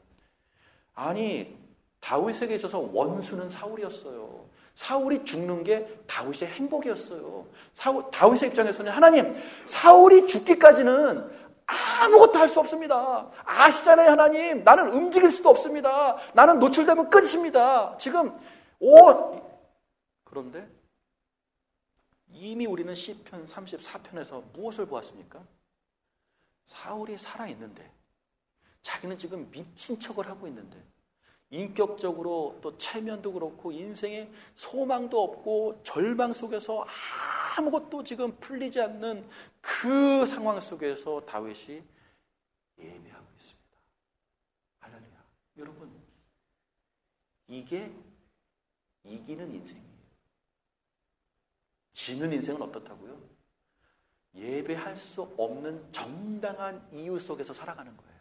아니, 다윗에게 있어서 원수는 사울이었어요. 사울이 죽는 게 다윗의 행복이었어요. 다윗의 입장에서는 하나님, 사울이 죽기까지는 아무것도 할 수 없습니다. 아시잖아요, 하나님. 나는 움직일 수도 없습니다. 나는 노출되면 끝입니다. 지금 그런데 이미 우리는 시편 34편에서 무엇을 보았습니까? 사울이 살아있는데 자기는 지금 미친 척을 하고 있는데 인격적으로 또 체면도 그렇고 인생에 소망도 없고 절망 속에서 아무것도 지금 풀리지 않는 그 상황 속에서 다윗이 예배하고 있습니다. 할렐루야. 여러분, 이게 이기는 인생이에요. 지는 인생은 어떻다고요? 예배할 수 없는 정당한 이유 속에서 살아가는 거예요.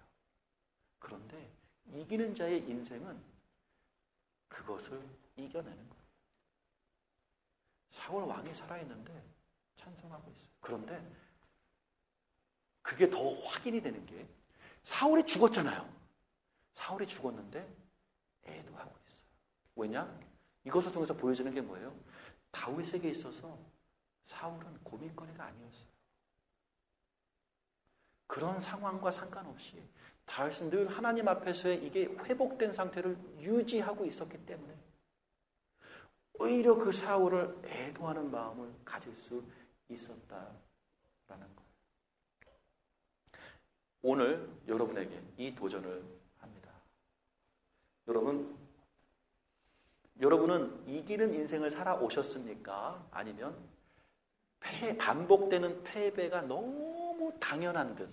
그런데 이기는 자의 인생은 그것을 이겨내는 거예요. 사울 왕이 살아있는데 찬송하고 있어요. 그런데 그게 더 확인이 되는 게 사울이 죽었잖아요. 사울이 죽었는데 애도하고 있어요. 왜냐? 이것을 통해서 보여주는 게 뭐예요? 다윗에게 있어서 사울은 고민거리가 아니었어요. 그런 상황과 상관없이 다윗은 늘 하나님 앞에서의 이게 회복된 상태를 유지하고 있었기 때문에 오히려 그 사울을 애도하는 마음을 가질 수 있었다라는 거예요. 오늘 여러분에게 이 도전을 합니다. 여러분은 이기는 인생을 살아오셨습니까? 아니면 반복되는 패배가 너무 당연한 듯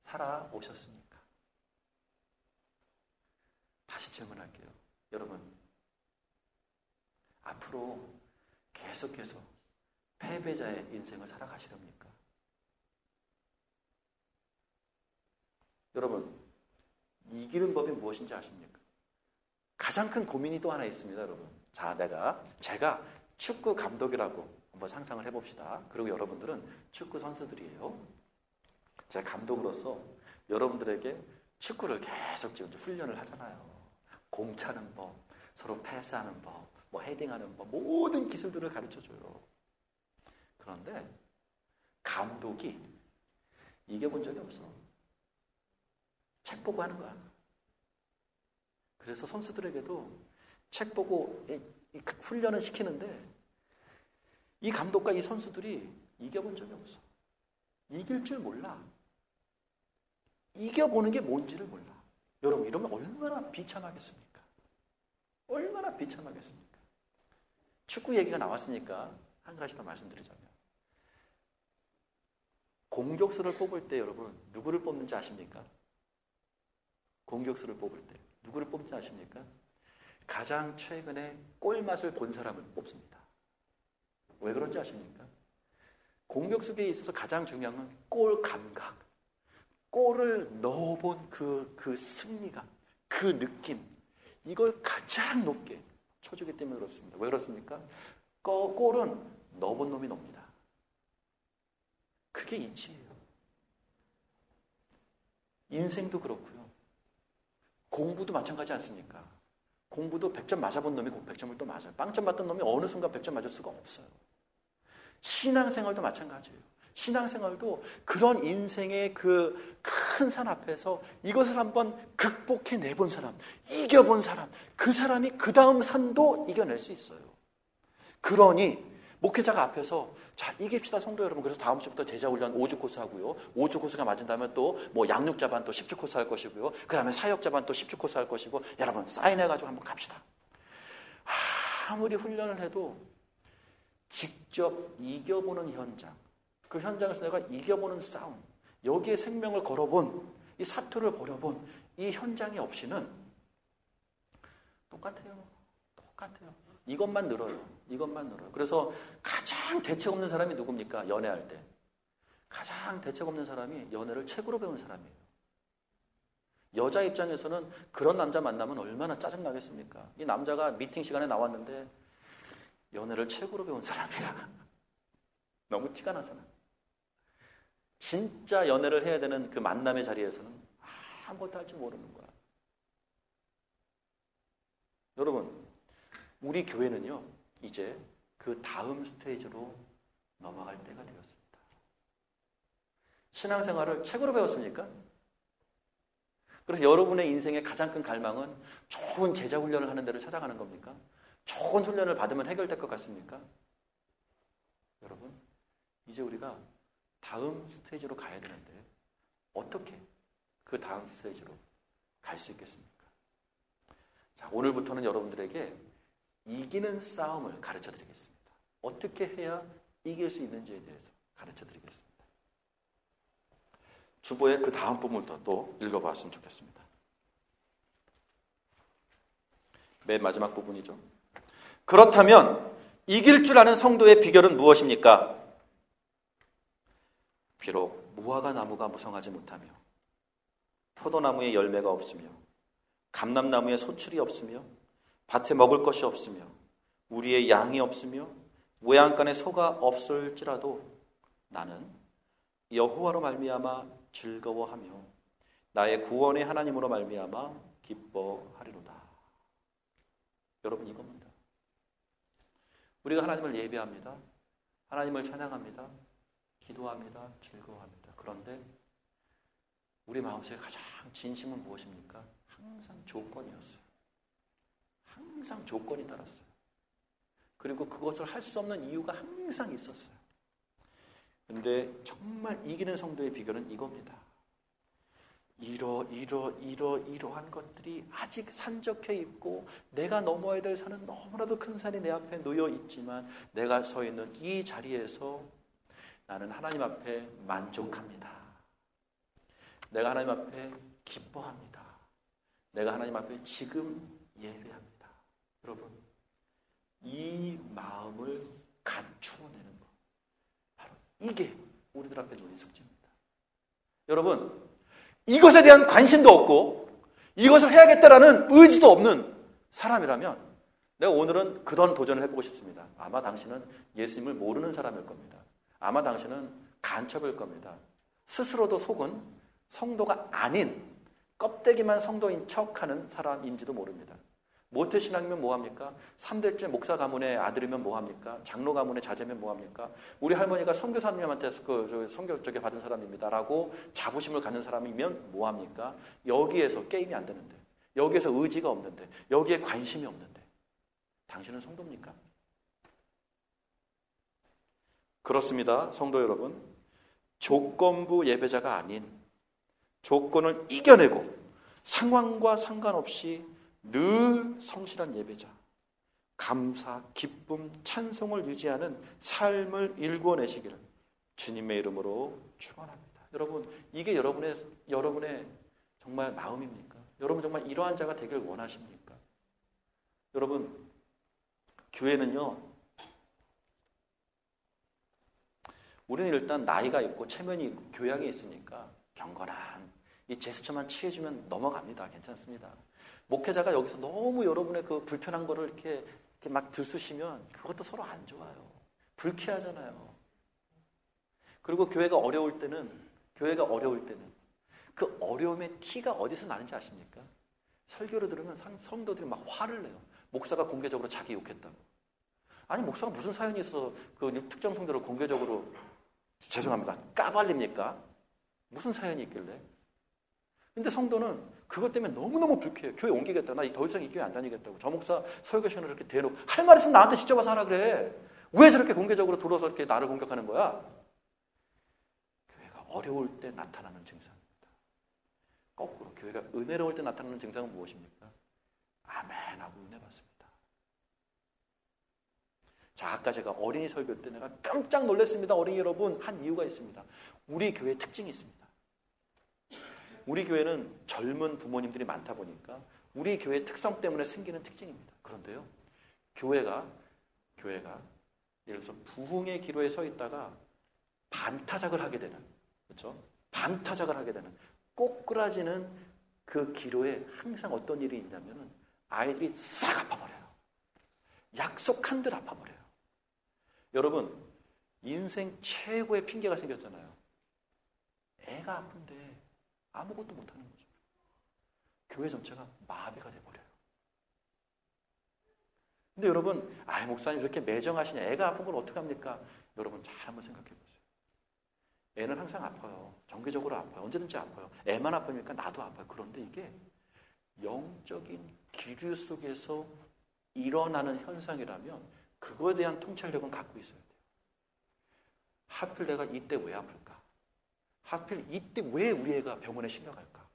살아오셨습니까? 다시 질문할게요. 여러분, 앞으로 계속해서 패배자의 인생을 살아가시렵니까? 여러분, 이기는 법이 무엇인지 아십니까? 가장 큰 고민이 또 하나 있습니다, 여러분. 자, 제가 축구 감독이라고 한번 상상을 해봅시다. 그리고 여러분들은 축구 선수들이에요. 제가 감독으로서 여러분들에게 축구를 계속 지금 훈련을 하잖아요. 공 차는 법, 서로 패스하는 법, 뭐 헤딩하는 법, 모든 기술들을 가르쳐줘요. 그런데 감독이 이겨본 적이 없어. 책 보고 하는 거야. 그래서 선수들에게도 책 보고 훈련을 시키는데 이 감독과 이 선수들이 이겨본 적이 없어. 이길 줄 몰라. 이겨보는 게 뭔지를 몰라. 여러분, 이러면 얼마나 비참하겠습니까? 얼마나 비참하겠습니까? 축구 얘기가 나왔으니까 한 가지 더 말씀드리자면, 공격수를 뽑을 때 여러분 누구를 뽑는지 아십니까? 공격수를 뽑을 때 누구를 뽑는지 아십니까? 가장 최근에 골맛을 본 사람을 뽑습니다. 왜 그런지 아십니까? 공격수에 있어서 가장 중요한 건 골 감각, 골을 넣어본 그 승리감, 그 느낌, 이걸 가장 높게 쳐주기 때문에 그렇습니다. 왜 그렇습니까? 골은 넣어본 놈이 넣습니다. 그게 이치예요. 인생도 그렇고요. 공부도 마찬가지 않습니까? 공부도 100점 맞아본 놈이 100점을 또 맞아요. 빵점 맞던 놈이 어느 순간 100점 맞을 수가 없어요. 신앙생활도 마찬가지예요. 신앙생활도 그런 인생의 그 큰 산 앞에서 이것을 한번 극복해 내본 사람, 이겨본 사람, 그 사람이 그 다음 산도 이겨낼 수 있어요. 그러니 목회자가 앞에서 자, 이깁시다 성도 여러분. 그래서 다음 주부터 제자훈련 5주 코스 하고요. 5주 코스가 맞은 다음에 또 뭐 양육자반 또 10주 코스 할 것이고요. 그 다음에 사역자반 또 10주 코스 할 것이고, 여러분 사인해가지고 한번 갑시다. 아무리 훈련을 해도 직접 이겨보는 현장, 그 현장에서 내가 이겨보는 싸움, 여기에 생명을 걸어본, 이 사투를 벌여본 이 현장이 없이는 똑같아요. 이것만 늘어요. 그래서 가장 대책 없는 사람이 누굽니까? 연애할 때. 가장 대책 없는 사람이 연애를 책으로 배운 사람이에요. 여자 입장에서는 그런 남자 만나면 얼마나 짜증나겠습니까? 이 남자가 미팅 시간에 나왔는데 연애를 책으로 배운 사람이야. 너무 티가 나잖아. 진짜 연애를 해야 되는 그 만남의 자리에서는 아무것도 할 줄 모르는 거야. 여러분, 우리 교회는요, 이제 그 다음 스테이지로 넘어갈 때가 되었습니다. 신앙생활을 책으로 배웠습니까? 그래서 여러분의 인생의 가장 큰 갈망은 좋은 제자 훈련을 하는 데를 찾아가는 겁니까? 좋은 훈련을 받으면 해결될 것 같습니까? 여러분, 이제 우리가 다음 스테이지로 가야 되는데 어떻게 그 다음 스테이지로 갈 수 있겠습니까? 자, 오늘부터는 여러분들에게 이기는 싸움을 가르쳐 드리겠습니다. 어떻게 해야 이길 수 있는지에 대해서 가르쳐 드리겠습니다. 주보의 그 다음 부분부터 또 읽어봤으면 좋겠습니다. 맨 마지막 부분이죠. 그렇다면 이길 줄 아는 성도의 비결은 무엇입니까? 비록 무화과 나무가 무성하지 못하며 포도나무에 열매가 없으며 감람나무에 소출이 없으며 밭에 먹을 것이 없으며 우리의 양이 없으며 외양간에 소가 없을지라도 나는 여호와로 말미암아 즐거워하며 나의 구원의 하나님으로 말미암아 기뻐하리로다. 여러분, 이겁니다. 우리가 하나님을 예배합니다. 하나님을 찬양합니다. 기도합니다. 즐거워합니다. 그런데 우리 마음속에 가장 진심은 무엇입니까? 항상 조건이었어요. 항상 조건이 따랐어요. 그리고 그것을 할 수 없는 이유가 항상 있었어요. 근데 정말 이기는 성도의 비결은 이겁니다. 이러한 것들이 아직 산적해 있고 내가 넘어야 될 산은 너무나도 큰 산이 내 앞에 놓여 있지만 내가 서 있는 이 자리에서 나는 하나님 앞에 만족합니다. 내가 하나님 앞에 기뻐합니다. 내가 하나님 앞에 지금 예배합니다. 여러분, 이 마음을 갖추어내는 것, 바로 이게 우리들 앞에 놓인 숙제입니다. 여러분, 이것에 대한 관심도 없고 이것을 해야겠다라는 의지도 없는 사람이라면 내가 오늘은 그런 도전을 해보고 싶습니다. 아마 당신은 예수님을 모르는 사람일 겁니다. 아마 당신은 간첩일 겁니다. 스스로도 속은 성도가 아닌 껍데기만 성도인 척하는 사람인지도 모릅니다. 모태신앙이면 뭐합니까? 3대째 목사 가문의 아들이면 뭐합니까? 장로 가문의 자제면 뭐합니까? 우리 할머니가 선교사님한테 선교 쪽에 받은 사람입니다 라고 자부심을 갖는 사람이면 뭐합니까? 여기에서 게임이 안 되는데, 여기에서 의지가 없는데, 여기에 관심이 없는데 당신은 성도입니까? 그렇습니다. 성도 여러분, 조건부 예배자가 아닌 조건을 이겨내고 상황과 상관없이 늘 성실한 예배자, 감사, 기쁨, 찬송을 유지하는 삶을 일궈내시기를 주님의 이름으로 축원합니다. 여러분, 이게 여러분의 정말 마음입니까? 여러분 정말 이러한 자가 되길 원하십니까? 여러분, 교회는요, 우리는 일단 나이가 있고 체면이 있고 교양이 있으니까 경건한 이 제스처만 취해주면 넘어갑니다. 괜찮습니다. 목회자가 여기서 너무 여러분의 그 불편한 거를 이렇게 막 들쑤시면 그것도 서로 안 좋아요. 불쾌하잖아요. 그리고 교회가 어려울 때는 그 어려움의 티가 어디서 나는지 아십니까? 설교를 들으면 성도들이 막 화를 내요. 목사가 공개적으로 자기 욕했다고. 아니, 목사가 무슨 사연이 있어서 그 특정 성도를 공개적으로, 죄송합니다, 까발립니까? 무슨 사연이 있길래? 근데 성도는 그것 때문에 너무너무 불쾌해요. 교회 옮기겠다. 나 더 이상 이 교회 안 다니겠다고. 저 목사 설교 시간을 이렇게 대놓고 할 말 있으면 나한테 직접 와서 하라 그래. 왜 저렇게 공개적으로 들어서 이렇게 나를 공격하는 거야? 교회가 어려울 때 나타나는 증상입니다. 거꾸로 교회가 은혜로울 때 나타나는 증상은 무엇입니까? 아멘 하고 은혜 받습니다. 자, 아까 제가 어린이 설교 때 내가 깜짝 놀랐습니다. 어린이 여러분, 한 이유가 있습니다. 우리 교회에 특징이 있습니다. 우리 교회는 젊은 부모님들이 많다 보니까 우리 교회의 특성 때문에 생기는 특징입니다. 그런데요, 교회가 예를 들어서 부흥의 기로에 서 있다가 반타작을 하게 되는, 그렇죠? 반타작을 하게 되는, 꼬꾸라지는 그 기로에 항상 어떤 일이 있냐면은 아이들이 싹 아파버려요. 약속한 듯 아파버려요. 여러분, 인생 최고의 핑계가 생겼잖아요. 애가 아픈데 아무것도 못하는 거죠. 교회 전체가 마비가 돼버려요. 근데 여러분, 목사님 이렇게 매정하시냐, 애가 아픈 걸 어떡합니까? 여러분, 잘 한번 생각해 보세요. 애는 항상 아파요. 정기적으로 아파요. 언제든지 아파요. 애만 아프니까 나도 아파요. 그런데 이게 영적인 기류 속에서 일어나는 현상이라면 그거에 대한 통찰력은 갖고 있어야 돼요. 하필 내가 이때 왜 아플까? 하필 이때 왜 우리 애가 병원에 실려갈까?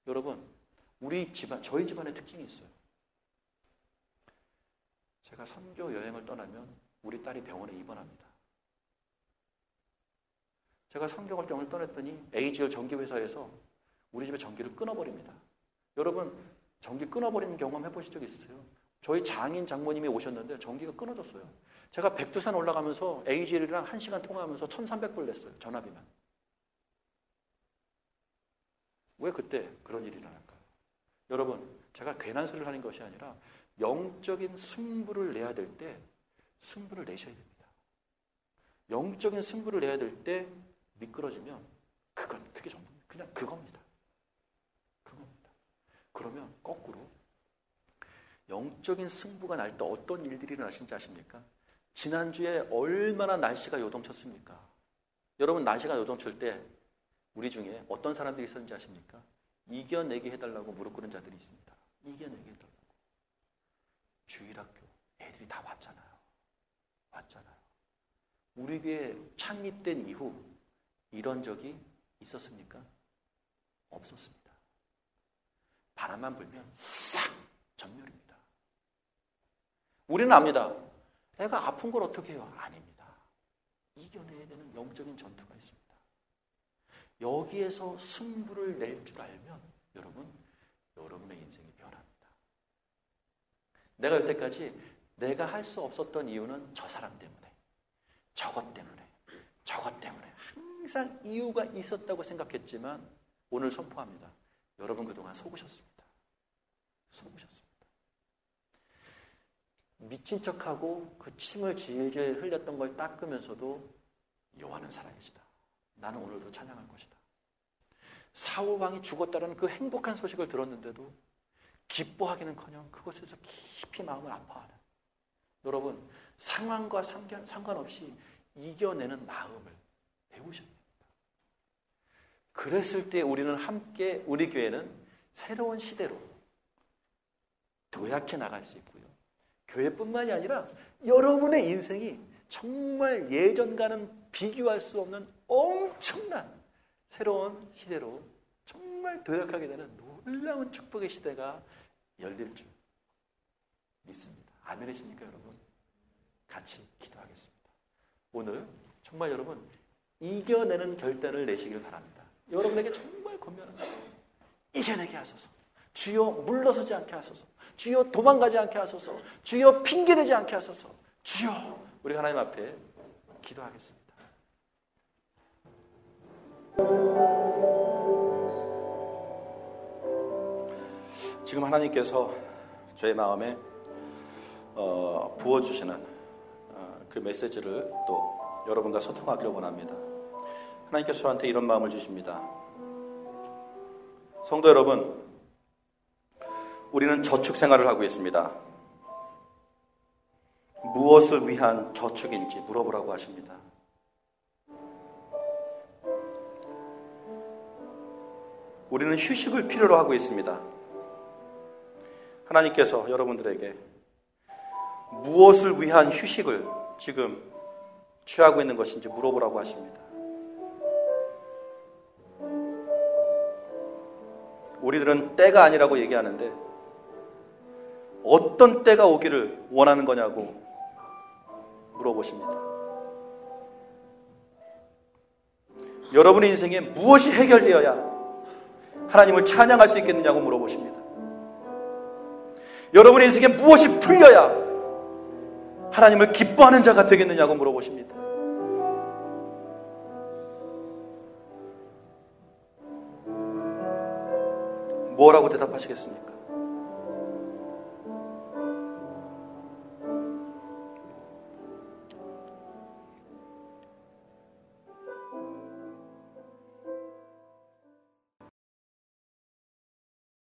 여러분, 저희 집안의 특징이 있어요. 제가 선교 여행을 떠나면 우리 딸이 병원에 입원합니다. 제가 선교 활동을 떠났더니 AGL 전기회사에서 우리 집에 전기를 끊어버립니다. 여러분, 전기 끊어버리는 경험 해보신 적 있으세요? 저희 장인 장모님이 오셨는데 전기가 끊어졌어요. 제가 백두산 올라가면서 AGL이랑 1시간 통화하면서 1,300불 냈어요. 전화비만. 왜 그때 그런 일이 일어날까요? 여러분, 제가 괜한 소리를 하는 것이 아니라 영적인 승부를 내야 될 때 승부를 내셔야 됩니다. 영적인 승부를 내야 될 때 미끄러지면 그게 전부 그냥 그겁니다. 그러면 거꾸로 영적인 승부가 날 때 어떤 일들이 일어나신지 아십니까? 지난주에 얼마나 날씨가 요동쳤습니까? 여러분, 날씨가 요동칠 때 우리 중에 어떤 사람들이 있었는지 아십니까? 이겨내게 해달라고 무릎 꿇은 자들이 있습니다. 이겨내게 해달라고. 주일학교 애들이 다 왔잖아요. 우리 교회 창립된 이후 이런 적이 있었습니까? 없었습니다. 바람만 불면 싹 전멸입니다. 우리는 압니다. 애가 아픈 걸 어떻게 해요? 아닙니다. 이겨내야 되는 영적인 전투가 있습니다. 여기에서 승부를 낼 줄 알면 여러분의 인생이 변합니다. 내가 여태까지 내가 할 수 없었던 이유는 저 사람 때문에, 저것 때문에 항상 이유가 있었다고 생각했지만 오늘 선포합니다. 여러분 그동안 속으셨습니다. 미친 척하고 그 침을 질질 흘렸던 걸 닦으면서도 여호와는 살아계시다. 나는 오늘도 찬양할 것이다. 사울 왕이 죽었다는 그 행복한 소식을 들었는데도 기뻐하기는커녕 그것에서 깊이 마음을 아파하는, 여러분, 상황과 상관없이 이겨내는 마음을 배우셔야 됩니다. 그랬을 때 우리는 함께, 우리 교회는 새로운 시대로 도약해 나갈 수 있고요. 교회뿐만이 아니라 여러분의 인생이 정말 예전과는 비교할 수 없는 엄청난 새로운 시대로 정말 도약하게 되는 놀라운 축복의 시대가 열릴 줄 믿습니다. 아멘이십니까, 여러분? 같이 기도하겠습니다. 오늘 정말 여러분 이겨내는 결단을 내시길 바랍니다. 여러분에게 정말 권면합니다. 이겨내게 하소서. 주여 물러서지 않게 하소서. 주여 도망가지 않게 하소서. 주여 핑계대지 않게 하소서. 주여, 우리 하나님 앞에 기도하겠습니다. 지금 하나님께서 저의 마음에 부어주시는 그 메시지를 또 여러분과 소통하기를 원합니다. 하나님께서 저한테 이런 마음을 주십니다. 성도 여러분, 우리는 저축 생활을 하고 있습니다. 무엇을 위한 저축인지 물어보라고 하십니다. 우리는 휴식을 필요로 하고 있습니다. 하나님께서 여러분들에게 무엇을 위한 휴식을 지금 취하고 있는 것인지 물어보라고 하십니다. 우리들은 때가 아니라고 얘기하는데 어떤 때가 오기를 원하는 거냐고 물어보십니다. 여러분의 인생에 무엇이 해결되어야 하나님을 찬양할 수 있겠느냐고 물어보십니다. 여러분의 인생에 무엇이 풀려야 하나님을 기뻐하는 자가 되겠느냐고 물어보십니다. 뭐라고 대답하시겠습니까?